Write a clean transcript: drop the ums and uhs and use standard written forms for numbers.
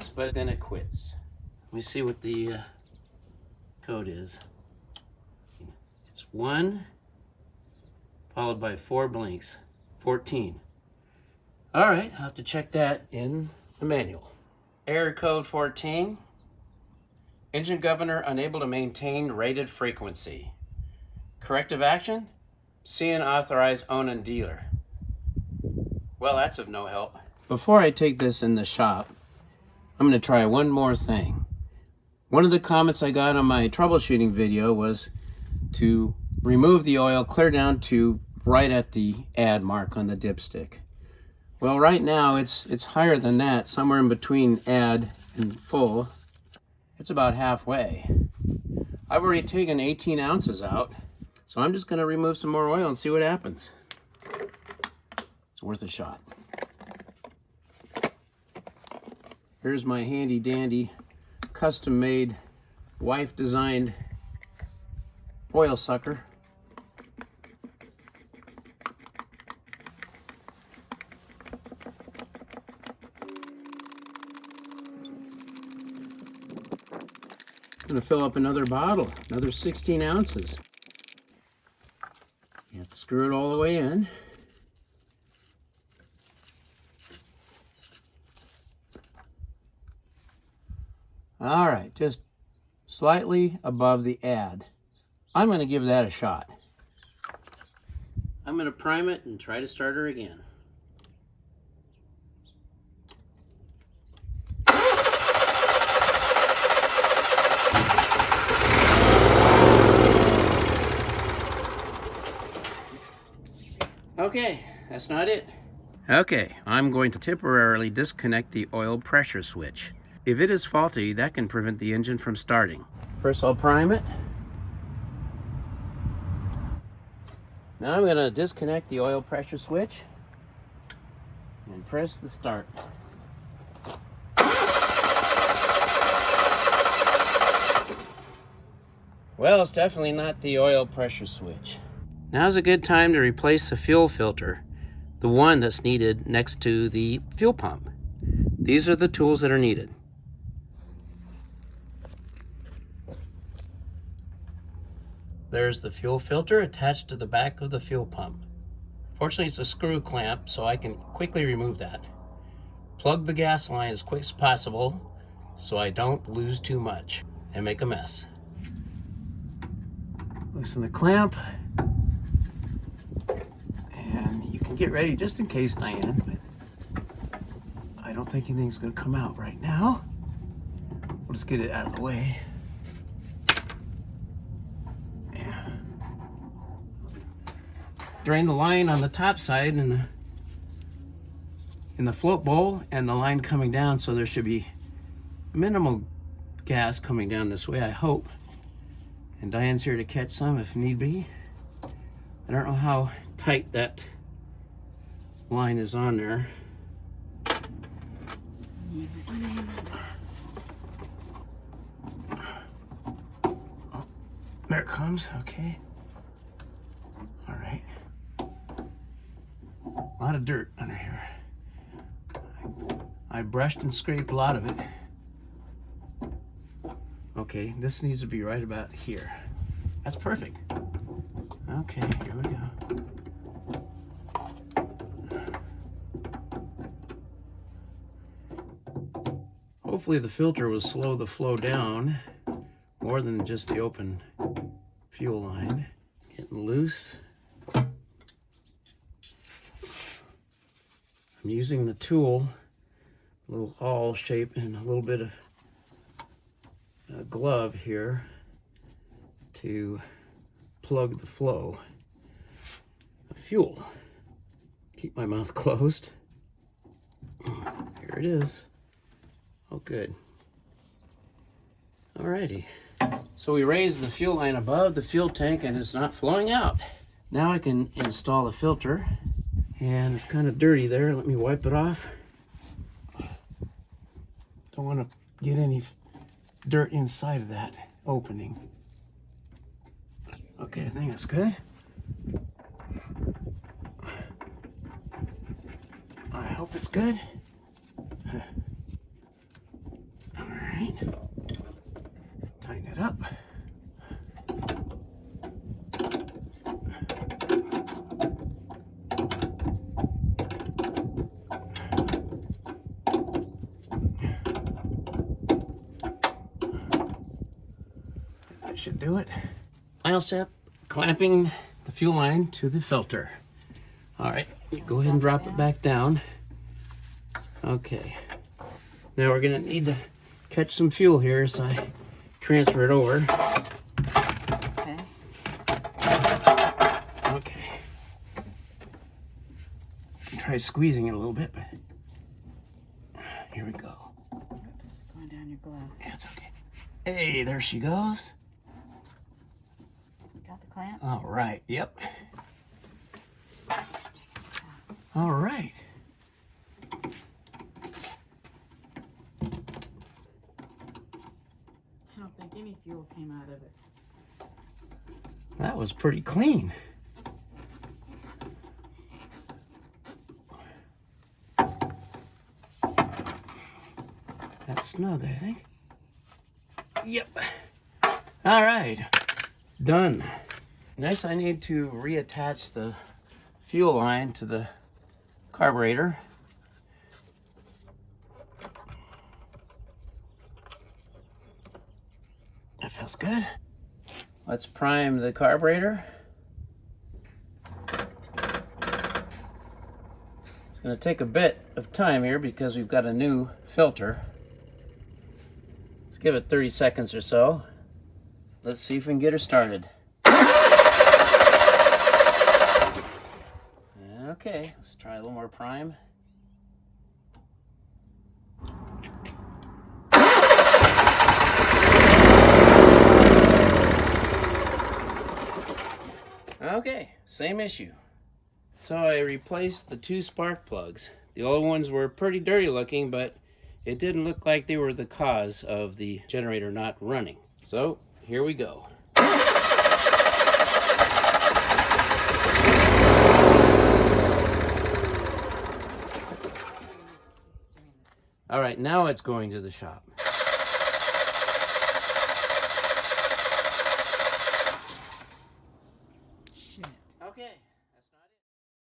starts, but then it quits. Let me see what the code is. It's 1 followed by 4 blinks, 14. All right, I'll have to check that in the manual. Error code 14. Engine governor unable to maintain rated frequency. Corrective action? See an authorized Onan dealer. Well, that's of no help. Before I take this in the shop, I'm going to try one more thing. One of the comments I got on my troubleshooting video was to remove the oil clear down to right at the add mark on the dipstick. Well, right now it's higher than that, somewhere in between add and full. It's about halfway. I've already taken 18 ounces out, so I'm just going to remove some more oil and see what happens. It's worth a shot. Here's my handy dandy, custom made, wife designed oil sucker. I'm gonna fill up another bottle, another 16 ounces. You have to screw it all the way in. All right, just slightly above the add. I'm going to give that a shot. I'm going to prime it and try to start her again. Okay, that's not it. Okay, I'm going to temporarily disconnect the oil pressure switch. If it is faulty, that can prevent the engine from starting. First I'll prime it. Now I'm going to disconnect the oil pressure switch and press the start. Well, it's definitely not the oil pressure switch. Now's a good time to replace the fuel filter, the one that's needed next to the fuel pump. These are the tools that are needed. There's the fuel filter attached to the back of the fuel pump. Fortunately, it's a screw clamp, so I can quickly remove that. Plug the gas line as quick as possible so I don't lose too much and make a mess. Loosen the clamp. And you can get ready just in case, Diane. But I don't think anything's going to come out right now. We'll just get it out of the way. Drain the line on the top side in the float bowl and the line coming down, so there should be minimal gas coming down this way, I hope. And Diane's here to catch some if need be. I don't know how tight that line is on there. Oh, there it comes, okay. All right. A lot of dirt under here. I brushed and scraped a lot of it. Okay, this needs to be right about here. That's perfect. Okay, here we go. Hopefully the filter will slow the flow down more than just the open fuel line. Getting loose. I'm using the tool, a little awl shape and a little bit of a glove here to plug the flow of fuel. Keep my mouth closed. Here it is. Oh, good. Alrighty. So we raised the fuel line above the fuel tank and it's not flowing out. Now I can install a filter. And it's kind of dirty there. Let me wipe it off. Don't want to get any dirt inside of that opening. Okay, I think that's good. I hope it's good. do it. Final step, clamping the fuel line to the filter. All right, go ahead and drop it back down. Okay. Now we're gonna need to catch some fuel here as I transfer it over. Okay. Okay. Try squeezing it a little bit, but here we go. Oops, going down your glove. It's okay. Hey, there she goes. Got the clamp? All right, yep. All right. I don't think any fuel came out of it. That was pretty clean. That's snug, I think. Yep. All right. Done. Next, I need to reattach the fuel line to the carburetor. That feels good. Let's prime the carburetor. It's going to take a bit of time here because we've got a new filter. Let's give it 30 seconds or so. Let's see if we can get her started. Okay, let's try a little more prime. Okay, same issue. So I replaced the two spark plugs. The old ones were pretty dirty looking, but it didn't look like they were the cause of the generator not running. So here we go. All right, now it's going to the shop.